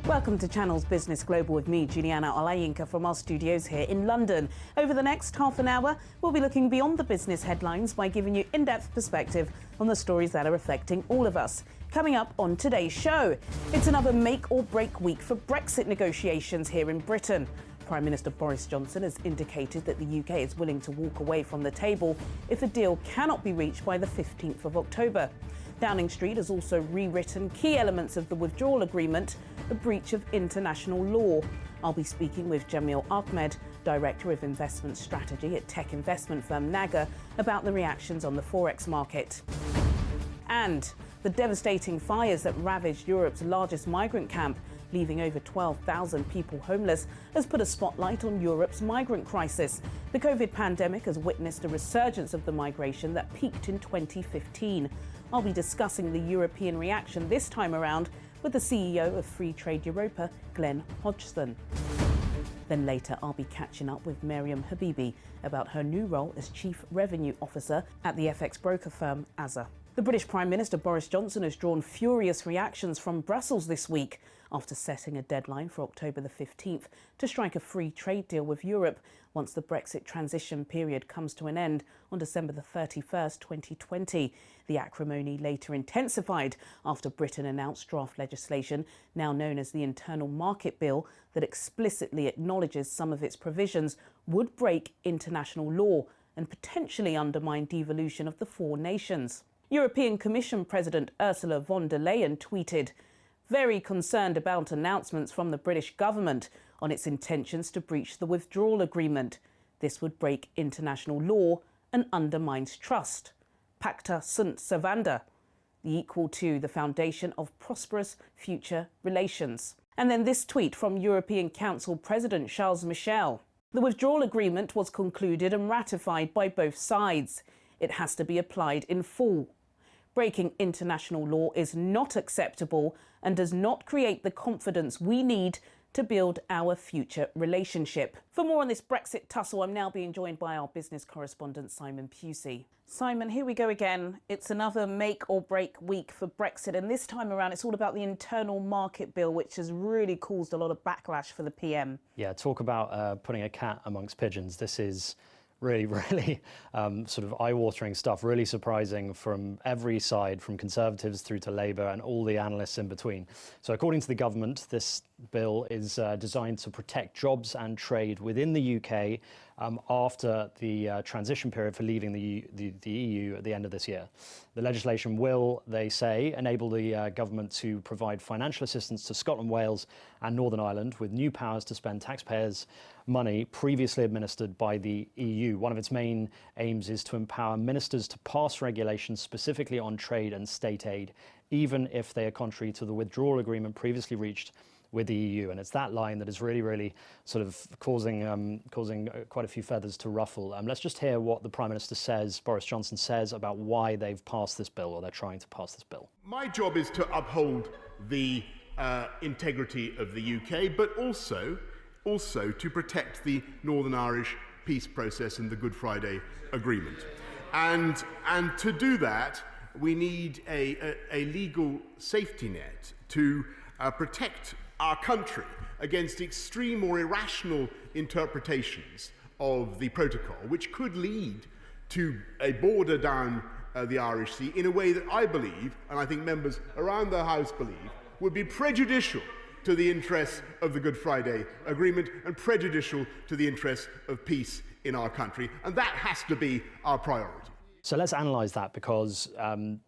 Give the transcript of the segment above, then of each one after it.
Welcome to Channel's Business Global with me, Juliana Olayinka, from our studios here in London. Over the next half an hour, we'll be looking beyond the business headlines by giving you in-depth perspective on the stories that are affecting all of us. Coming up on today's show, it's another make or break week for Brexit negotiations here in Britain. Prime Minister Boris Johnson has indicated that the UK is willing to walk away from the table if a deal cannot be reached by the 15th of October. Downing Street has also rewritten key elements of the withdrawal agreement, a breach of international law. I'll be speaking with Jamil Ahmed, Director of Investment Strategy at tech investment firm Naga, about the reactions on the Forex market. And the devastating fires that ravaged Europe's largest migrant camp, leaving over 12,000 people homeless, has put a spotlight on Europe's migrant crisis. The COVID pandemic has witnessed a resurgence of the migration that peaked in 2015. I'll be discussing the European reaction this time around with the CEO of Free Trade Europa, Glenn Hodgson. Then later, I'll be catching up with Miriam Habibi about her new role as Chief Revenue Officer at the FX broker firm AZA. The British Prime Minister Boris Johnson has drawn furious reactions from Brussels this week after setting a deadline for October the 15th to strike a free trade deal with Europe once the Brexit transition period comes to an end on December the 31st, 2020. The acrimony later intensified after Britain announced draft legislation, now known as the Internal Market Bill, that explicitly acknowledges some of its provisions would break international law and potentially undermine devolution of the four nations. European Commission President Ursula von der Leyen tweeted, "Very concerned about announcements from the British government on its intentions to breach the withdrawal agreement. This would break international law and undermines trust. Pacta sunt servanda, the equal to the foundation of prosperous future relations." And then this tweet from European Council President Charles Michel. "The withdrawal agreement was concluded and ratified by both sides. It has to be applied in full. Breaking international law is not acceptable and does not create the confidence we need to build our future relationship." For more on this Brexit tussle, I'm now being joined by our business correspondent, Simon Pusey. Simon, here we go again. It's another make or break week for Brexit, and this time around it's all about the Internal Market Bill, which has really caused a lot of backlash for the PM. Yeah, talk about putting a cat amongst pigeons. This is really sort of eye-watering stuff, really surprising from every side, from Conservatives through to Labour and all the analysts in between. So according to the government, this bill is designed to protect jobs and trade within the UK after the transition period for leaving the EU at the end of this year. The legislation will, they say, enable the government to provide financial assistance to Scotland, Wales and Northern Ireland with new powers to spend taxpayers' money previously administered by the EU. One of its main aims is to empower ministers to pass regulations specifically on trade and state aid, even if they are contrary to the withdrawal agreement previously reached with the EU. And it's that line that is really sort of causing quite a few feathers to ruffle. Let's just hear what the Prime Minister says, Boris Johnson says, about why they've passed this bill, or they're trying to pass this bill. My job is to uphold the integrity of the UK, but also to protect the Northern Irish peace process and the Good Friday Agreement. And to do that, we need a legal safety net to protect our country against extreme or irrational interpretations of the protocol, which could lead to a border down the Irish Sea in a way that I believe, and I think members around the House believe, would be prejudicial to the interests of the Good Friday Agreement and prejudicial to the interests of peace in our country. And that has to be our priority. So let's analyse that, because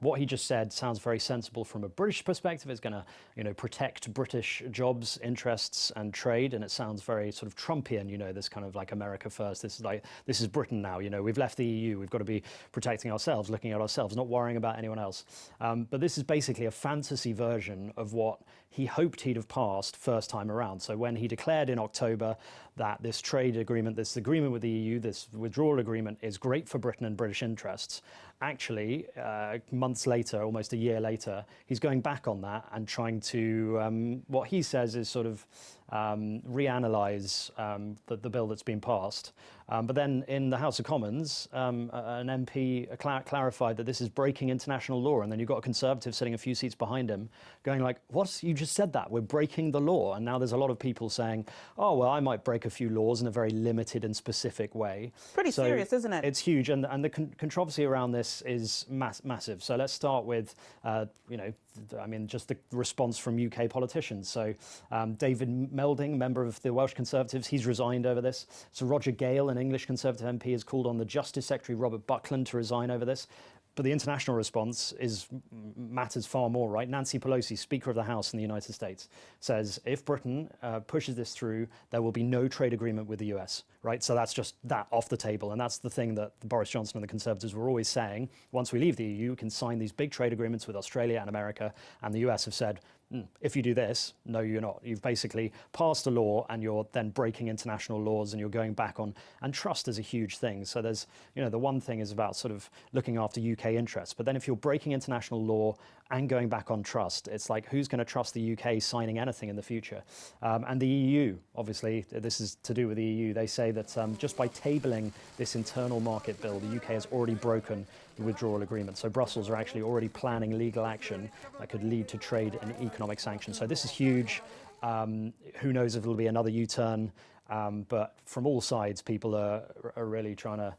what he just said sounds very sensible from a British perspective. It's going to, protect British jobs, interests and trade, and it sounds very sort of Trumpian, this kind of like America first. This is Britain now. We've left the EU. We've got to be protecting ourselves, looking at ourselves, not worrying about anyone else. But this is basically a fantasy version of what he hoped he'd have passed first time around. So when he declared in October that this trade agreement, this agreement with the EU, this withdrawal agreement is great for Britain and British interests, actually, months later, almost a year later, he's going back on that and trying to, what he says is sort of reanalyze the bill that's been passed. But then in the House of Commons, an MP clarified that this is breaking international law. And then you've got a Conservative sitting a few seats behind him going like, what? You just said that. We're breaking the law. And now there's a lot of people saying, oh, well, I might break a few laws in a very limited and specific way. Pretty serious, isn't it? It's huge. And the controversy around this is massive. So let's start with, just the response from UK politicians. So David Melding, member of the Welsh Conservatives, he's resigned over this. So Roger Gale, an English Conservative MP, has called on the Justice Secretary Robert Buckland to resign over this. But the international response matters far more, right? Nancy Pelosi, Speaker of the House in the United States, says if Britain pushes this through, there will be no trade agreement with the US, right? So that's just that off the table. And that's the thing that Boris Johnson and the Conservatives were always saying. Once we leave the EU, we can sign these big trade agreements with Australia and America. And the US have said, if you do this, no, you're not. You've basically passed a law and you're then breaking international laws and you're going back on. And trust is a huge thing. So there's, the one thing is about sort of looking after UK interests. But then if you're breaking international law and going back on trust, it's like, who's going to trust the UK signing anything in the future? And the EU, obviously, this is to do with the EU. They say that just by tabling this internal market bill, the UK has already broken the withdrawal agreement. So Brussels are actually already planning legal action that could lead to trade and economic sanctions. So this is huge. Who knows if it'll be another U-turn? But from all sides, people are really trying to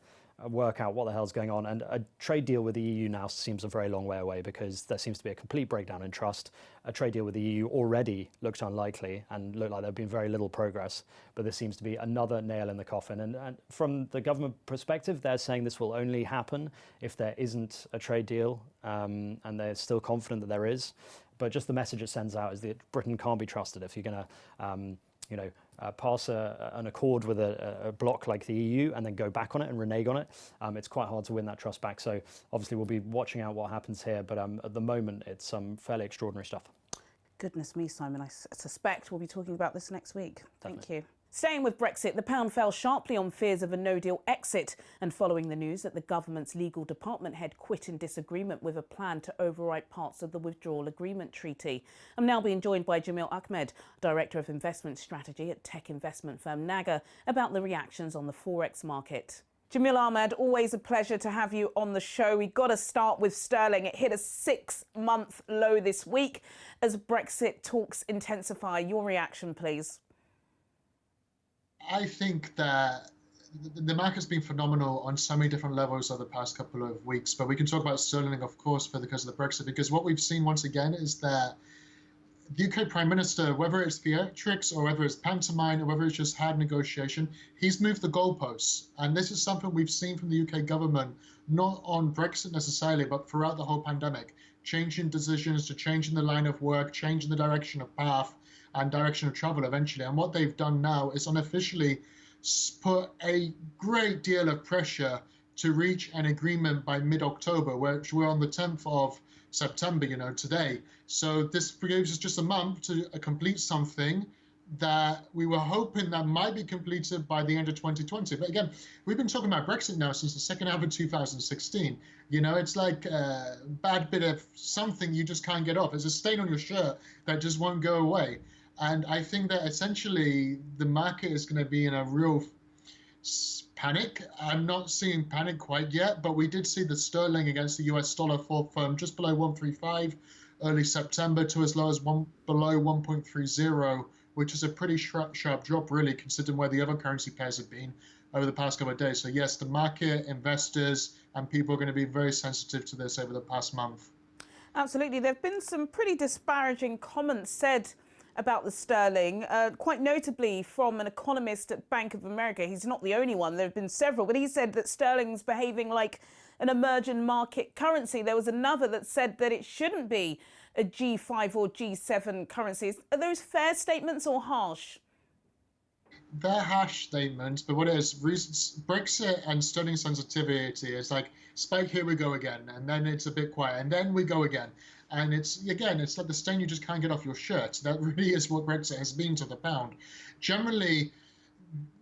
work out what the hell's going on. And a trade deal with the EU now seems a very long way away because there seems to be a complete breakdown in trust. A trade deal with the EU already looked unlikely and looked like there'd been very little progress. But this seems to be another nail in the coffin. And from the government perspective, they're saying this will only happen if there isn't a trade deal. And they're still confident that there is. But just the message it sends out is that Britain can't be trusted if you're going to pass an accord with a bloc like the EU and then go back on it and renege on it. It's quite hard to win that trust back. So obviously we'll be watching out what happens here. But at the moment, it's some fairly extraordinary stuff. Goodness me, Simon. I suspect we'll be talking about this next week. Definitely. Thank you. Staying with Brexit, the pound fell sharply on fears of a no-deal exit and following the news that the government's legal department head quit in disagreement with a plan to overwrite parts of the withdrawal agreement treaty. I'm now being joined by Jamil Ahmed, Director of Investment Strategy at tech investment firm Naga, about the reactions on the Forex market. Jamil Ahmed, always a pleasure to have you on the show. We've got to start with sterling. It hit a 6-month low this week as Brexit talks intensify. Your reaction, please. I think that the market's been phenomenal on so many different levels over the past couple of weeks, but we can talk about sterling, of course, because of the Brexit, because what we've seen once again is that the UK Prime Minister, whether it's theatrics or whether it's pantomime or whether it's just hard negotiation, he's moved the goalposts. And this is something we've seen from the UK government, not on Brexit necessarily, but throughout the whole pandemic, changing decisions to changing the line of work, changing the direction of path, and direction of travel eventually. And what they've done now is unofficially put a great deal of pressure to reach an agreement by mid-October, which we're on the 10th of September, today. So this gives us just a month to complete something that we were hoping that might be completed by the end of 2020. But again, we've been talking about Brexit now since the second half of 2016. It's like a bad bit of something you just can't get off. It's a stain on your shirt that just won't go away. And I think that essentially the market is going to be in a real panic. I'm not seeing panic quite yet, but we did see the sterling against the US dollar fall from just below 135 early September to as low as below 1.30, which is a pretty sharp drop, really, considering where the other currency pairs have been over the past couple of days. So yes, the market, investors, and people are going to be very sensitive to this over the past month. Absolutely. There have been some pretty disparaging comments said about the sterling, quite notably from an economist at Bank of America. He's not the only one. There have been several, but he said that sterling's behaving like an emerging market currency. There was another that said that it shouldn't be a G5 or G7 currency. Are those fair statements or harsh? They're harsh statements, but what it is, Brexit and sterling sensitivity is like, spike, here we go again, and then it's a bit quiet, and then we go again. And it's like the stain you just can't get off your shirt. That really is what Brexit has been to the pound. Generally,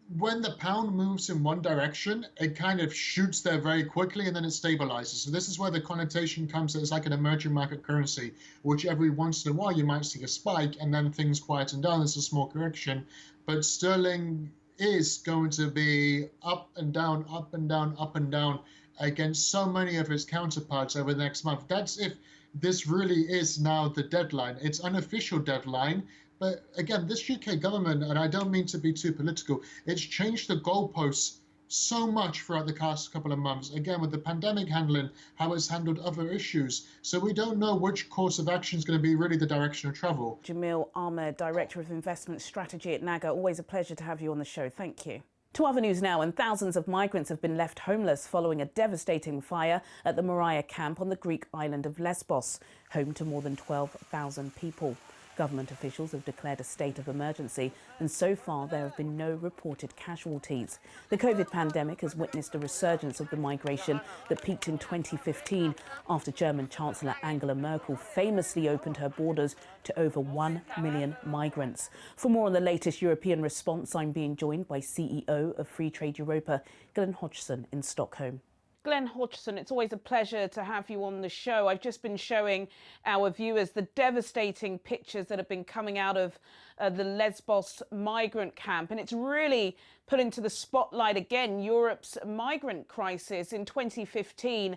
when the pound moves in one direction, it kind of shoots there very quickly and then it stabilizes. So this is where the connotation comes that it's like an emerging market currency, which every once in a while you might see a spike and then things quieten down. There's a small correction. But sterling is going to be up and down, up and down, up and down against so many of its counterparts over the next month. That's if this really is now the deadline. It's unofficial deadline. But again, this UK government, and I don't mean to be too political, it's changed the goalposts so much throughout the past couple of months. Again, with the pandemic handling, how it's handled other issues. So we don't know which course of action is going to be really the direction of travel. Jamil Ahmed, Director of Investment Strategy at NAGA. Always a pleasure to have you on the show. Thank you. To other news now, and thousands of migrants have been left homeless following a devastating fire at the Moria camp on the Greek island of Lesbos, home to more than 12,000 people. Government officials have declared a state of emergency, and so far there have been no reported casualties. The COVID pandemic has witnessed a resurgence of the migration that peaked in 2015 after German Chancellor Angela Merkel famously opened her borders to over 1 million migrants. For more on the latest European response, I'm being joined by CEO of Free Trade Europa, Glenn Hodgson in Stockholm. Glenn Hodgson, it's always a pleasure to have you on the show. I've just been showing our viewers the devastating pictures that have been coming out of the Lesbos migrant camp, and it's really put into the spotlight again Europe's migrant crisis. In 2015,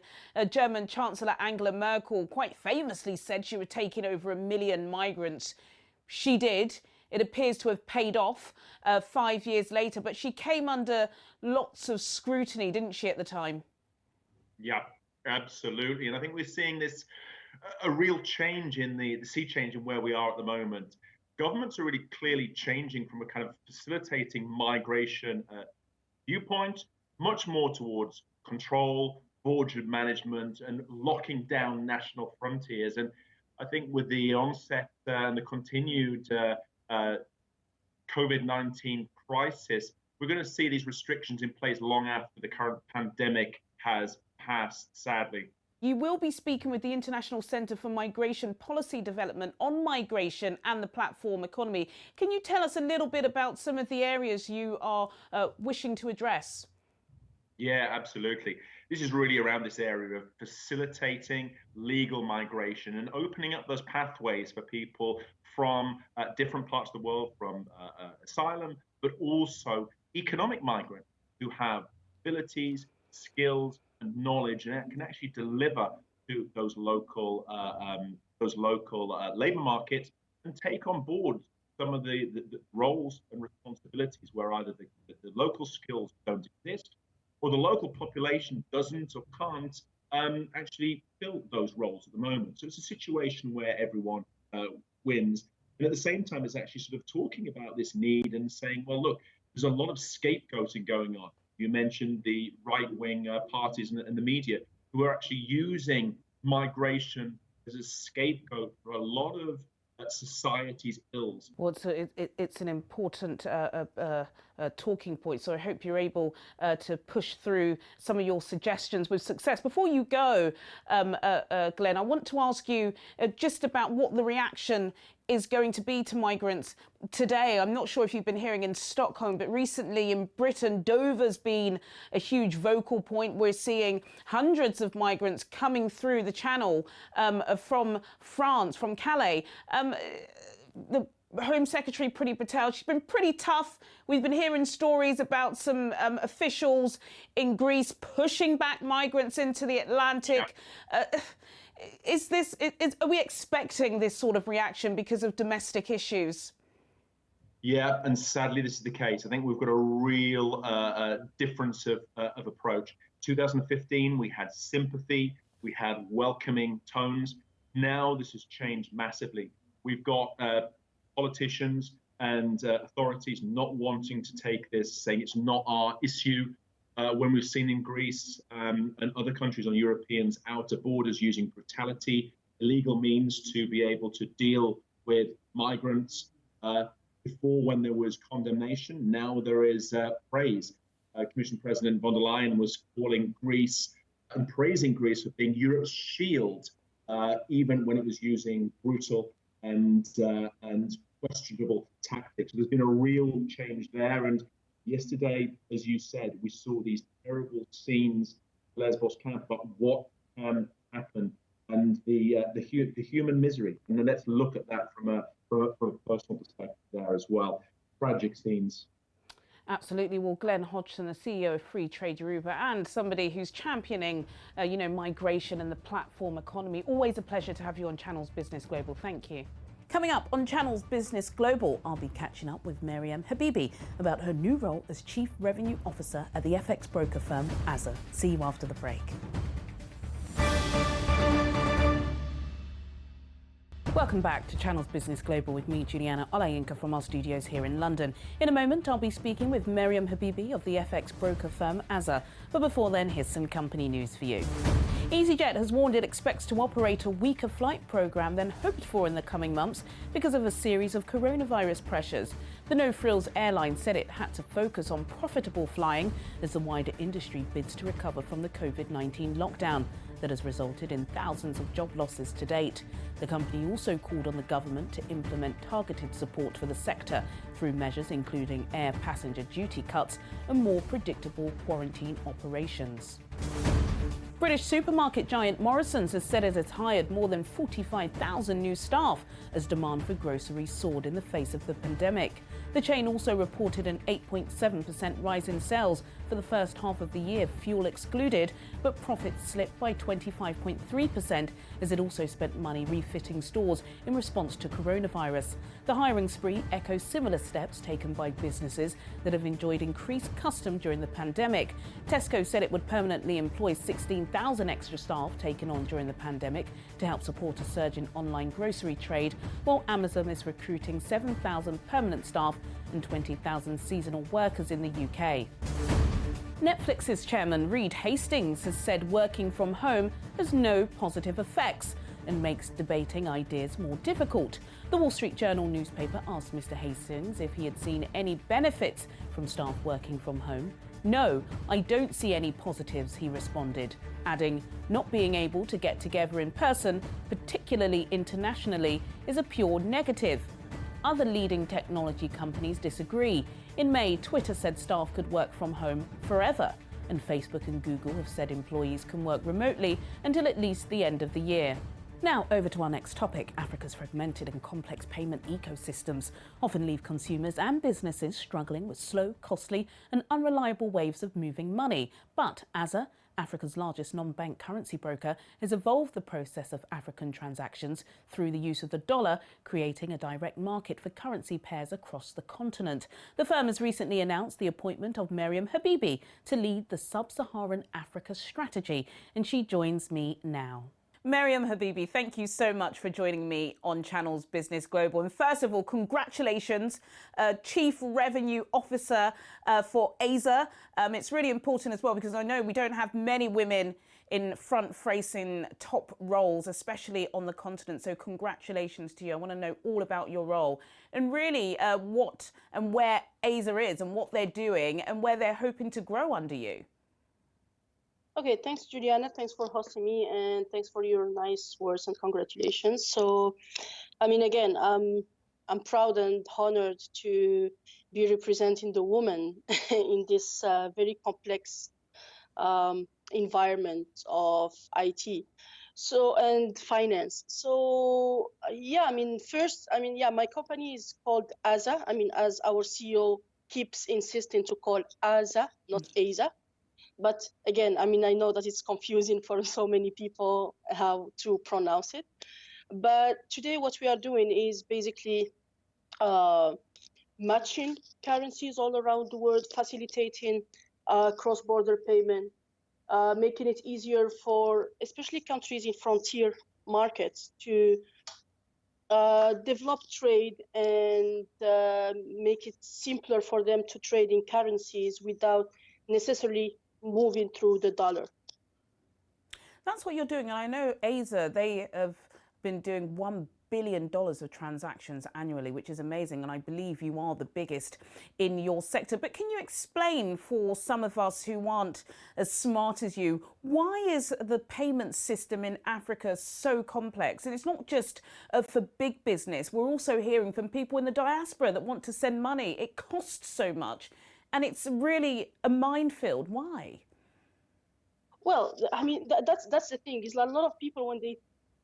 German Chancellor Angela Merkel quite famously said she would take in over 1 million migrants. She did. It appears to have paid off 5 years later, but she came under lots of scrutiny, didn't she, at the time? Yeah, absolutely. And I think we're seeing this a real change in the sea change in where we are at the moment. Governments are really clearly changing from a kind of facilitating migration viewpoint, much more towards control, border management, and locking down national frontiers. And I think with the onset and the continued COVID-19 crisis, we're going to see these restrictions in place long after the current pandemic has passed, sadly. You will be speaking with the International Centre for Migration Policy Development on migration and the platform economy. Can you tell us a little bit about some of the areas you are wishing to address? Yeah, absolutely. This is really around this area of facilitating legal migration and opening up those pathways for people from different parts of the world, from asylum, but also economic migrants who have abilities, skills, and knowledge, and can actually deliver to those local labor markets and take on board some of the roles and responsibilities where either the local skills don't exist or the local population doesn't or can't actually fill those roles at the moment. So it's a situation where everyone wins. And at the same time, it's actually sort of talking about this need and saying, well, look, there's a lot of scapegoating going on. You mentioned the right-wing parties and the media who are actually using migration as a scapegoat for a lot of society's ills. Well, it's an important talking point, so I hope you're able to push through some of your suggestions with success. Before you go, Glenn, I want to ask you just about what the reaction is going to be to migrants today. I'm not sure if you've been hearing in Stockholm, but recently in Britain, Dover's been a huge vocal point. We're seeing hundreds of migrants coming through the channel from France, from Calais. The Home Secretary Priti Patel, she's been pretty tough. We've been hearing stories about some officials in Greece pushing back migrants into the Atlantic. Yeah. Are we expecting this sort of reaction because of domestic issues? Yeah, and sadly this is the case. I think we've got a real difference of approach. 2015, we had sympathy, we had welcoming tones. Now this has changed massively. We've got politicians and authorities not wanting to take this, saying it's not our issue. When we've seen in Greece and other countries on Europeans' outer borders using brutality, illegal means to be able to deal with migrants. Before, when there was condemnation, now there is praise. Commission President von der Leyen was calling Greece and praising Greece for being Europe's shield, even when it was using brutal and questionable tactics. So there's been a real change there, and Yesterday, as you said, we saw these terrible scenes, Lesbos camp, but what can happen and the human misery. And then let's look at that from a personal perspective there as well. Tragic scenes. Absolutely. Well, Glenn Hodgson, the CEO of Free Trade Europa, and somebody who's championing, migration and the platform economy. Always a pleasure to have you on Channels Business Global. Thank you. Coming up on Channels Business Global, I'll be catching up with Maryam Habibi about her new role as Chief Revenue Officer at the FX broker firm AZA. See you after the break. Welcome back to Channels Business Global with me, Juliana Olayinka, from our studios here in London. In a moment, I'll be speaking with Maryam Habibi of the FX broker firm AZA. But before then, here's some company news for you. EasyJet has warned it expects to operate a weaker flight programme than hoped for in the coming months because of a series of coronavirus pressures. The no-frills airline said it had to focus on profitable flying as the wider industry bids to recover from the COVID-19 lockdown that has resulted in thousands of job losses to date. The company also called on the government to implement targeted support for the sector through measures including air passenger duty cuts and more predictable quarantine operations. British supermarket giant Morrisons has said it has hired more than 45,000 new staff as demand for groceries soared in the face of the pandemic. The chain also reported an 8.7% rise in sales for the first half of the year, fuel excluded, but profits slipped by 25.3% as it also spent money refitting stores in response to coronavirus. The hiring spree echoes similar steps taken by businesses that have enjoyed increased custom during the pandemic. Tesco said it would permanently employ 16,000 extra staff taken on during the pandemic to help support a surge in online grocery trade, while Amazon is recruiting 7,000 permanent staff and 20,000 seasonal workers in the UK. Netflix's chairman Reed Hastings has said working from home has no positive effects and makes debating ideas more difficult. The Wall Street Journal newspaper asked Mr. Hastings if he had seen any benefits from staff working from home. "No, I don't see any positives," he responded, adding, "Not being able to get together in person, particularly internationally, is a pure negative." Other leading technology companies disagree. In May, Twitter said staff could work from home forever, and Facebook and Google have said employees can work remotely until at least the end of the year. Now over to our next topic. Africa's fragmented and complex payment ecosystems often leave consumers and businesses struggling with slow, costly and unreliable ways of moving money. But AZA, Africa's largest non-bank currency broker, has evolved the process of African transactions through the use of the dollar, creating a direct market for currency pairs across the continent. The firm has recently announced the appointment of Maryam Habibi to lead the Sub-Saharan Africa strategy, and she joins me now. Maryam Habibi, thank you so much for joining me on Channels Business Global. And first of all, congratulations, Chief Revenue Officer for AZA. It's really important as well because I know we don't have many women in front-facing top roles, especially on the continent. So congratulations to you. I want to know all about your role and really what and where AZA is and what they're doing and where they're hoping to grow under you. Okay, thanks, Juliana. Thanks for hosting me, and thanks for your nice words and congratulations. So, I mean, again, I'm proud and honored to be representing the woman in this very complex environment of IT. So, and finance. So, yeah, I mean, first, I mean, yeah, my company is called AZA. I mean, as our CEO keeps insisting to call AZA, not AZA. But again, I mean, I know that it's confusing for so many people how to pronounce it. But today what we are doing is basically matching currencies all around the world, facilitating cross-border payment, making it easier for especially countries in frontier markets to develop trade and make it simpler for them to trade in currencies without necessarily moving through the dollar. That's what you're doing. And I know AZA, they have been doing $1 billion of transactions annually, which is amazing. And I believe you are the biggest in your sector. But can you explain for some of us who aren't as smart as you, why is the payment system in Africa so complex? And it's not just for big business. We're also hearing from people in the diaspora that want to send money. It costs so much. and it's really a minefield. Why? Well, I mean, that's the thing, is a lot of people,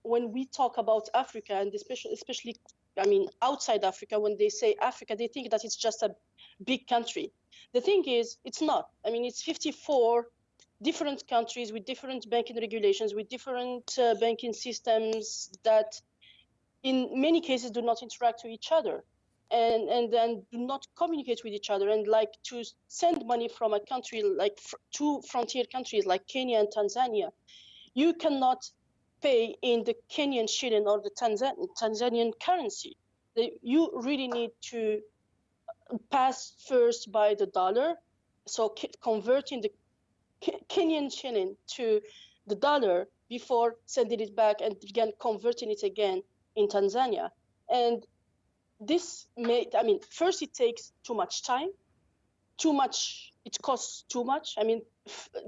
when we talk about Africa, and especially, I mean, outside Africa, when they say Africa, they think that it's just a big country. The thing is, it's not. I mean, it's 54 different countries with different banking regulations, with different banking systems that in many cases do not interact with each other, and then do not communicate with each other. And like, to send money from a country, like two frontier countries like Kenya and Tanzania, you cannot pay in the Kenyan shilling or the Tanzanian currency. You really need to pass first by the dollar, so converting the Kenyan shilling to the dollar before sending it back and again converting it again in Tanzania. And this first, it takes too much time, it costs too much. I mean,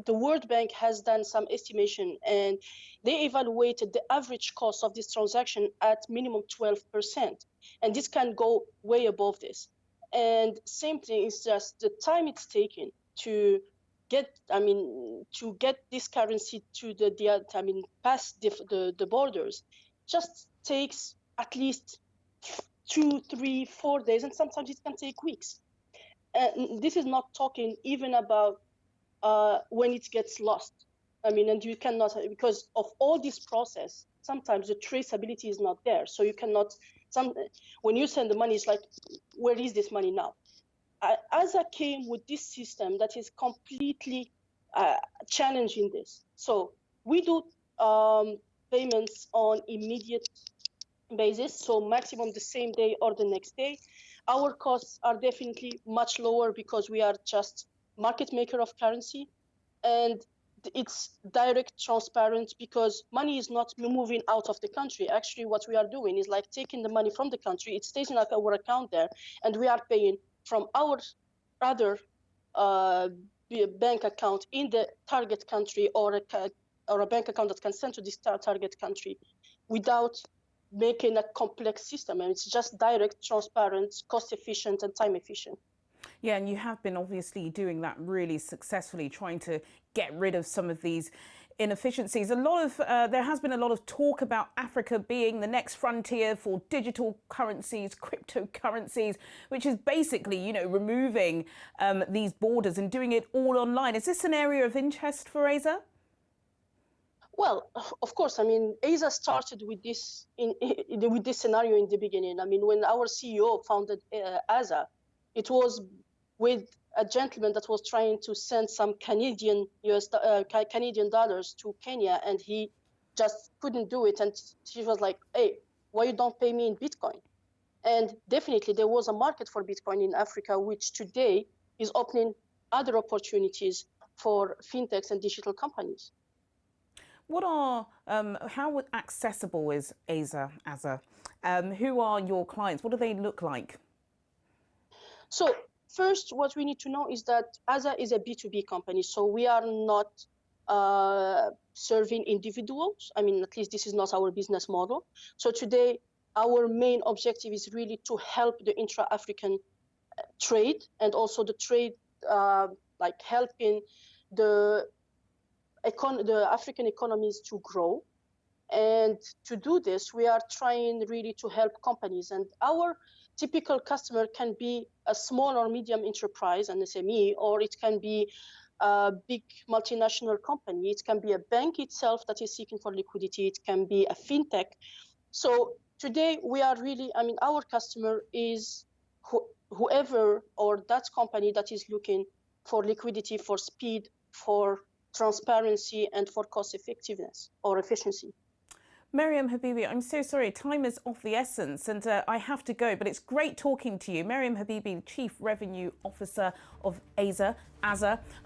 the World Bank has done some estimation, and they evaluated the average cost of this transaction at minimum 12%. And this can go way above this. And same thing is just the time it's taken to get this currency to past the borders, just takes at least 2, 3, 4 days, and sometimes it can take weeks. And this is not talking even about when it gets lost. I mean, and you cannot, because of all this process, sometimes the traceability is not there. So you cannot, when you send the money, it's like, where is this money now? ASA came with this system that is completely challenging this. So we do payments on immediate basis, so maximum the same day or the next day. Our costs are definitely much lower because we are just market maker of currency, and it's direct, transparent, because money is not moving out of the country. Actually, what we are doing is like taking the money from the country, it stays in our account there, and we are paying from our other bank account in the target country, or a bank account that can send to this target country, without making a complex system. And it's just direct, transparent, cost efficient, and time efficient. Yeah, and you have been obviously doing that really successfully, trying to get rid of some of these inefficiencies. There has been a lot of talk about Africa being the next frontier for digital currencies, cryptocurrencies, which is basically, removing these borders and doing it all online. Is this an area of interest for ASA? Well, of course. I mean, ASA started with this with this scenario in the beginning. I mean, when our CEO founded ASA, it was with a gentleman that was trying to send some Canadian dollars to Kenya, and he just couldn't do it. And she was like, "Hey, why you don't pay me in Bitcoin?" And definitely there was a market for Bitcoin in Africa, which today is opening other opportunities for fintechs and digital companies. How accessible is ASA? Who are your clients? What do they look like? So first, what we need to know is that ASA is a B2B company. So we are not serving individuals. I mean, at least this is not our business model. So today, our main objective is really to help the intra-African trade, and also the trade, like helping the African economies to grow. And to do this, we are trying really to help companies. And our typical customer can be a small or medium enterprise, an SME, or it can be a big multinational company. It can be a bank itself that is seeking for liquidity. It can be a fintech. So today we are really, I mean, our customer is whoever or that company that is looking for liquidity, for speed, for transparency, and for cost effectiveness or efficiency. Maryam Habibi, I'm so sorry, time is of the essence, and I have to go, but it's great talking to you. Maryam Habibi, Chief Revenue Officer of ASA.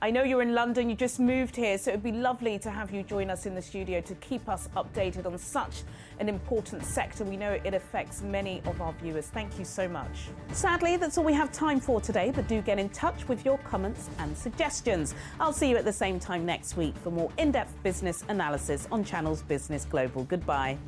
I know you're in London, you just moved here, so it'd be lovely to have you join us in the studio to keep us updated on such an important sector. We know it affects many of our viewers. Thank you so much. Sadly, that's all we have time for today, but do get in touch with your comments and suggestions. I'll see you at the same time next week for more in-depth business analysis on Channel's Business Global. Goodbye.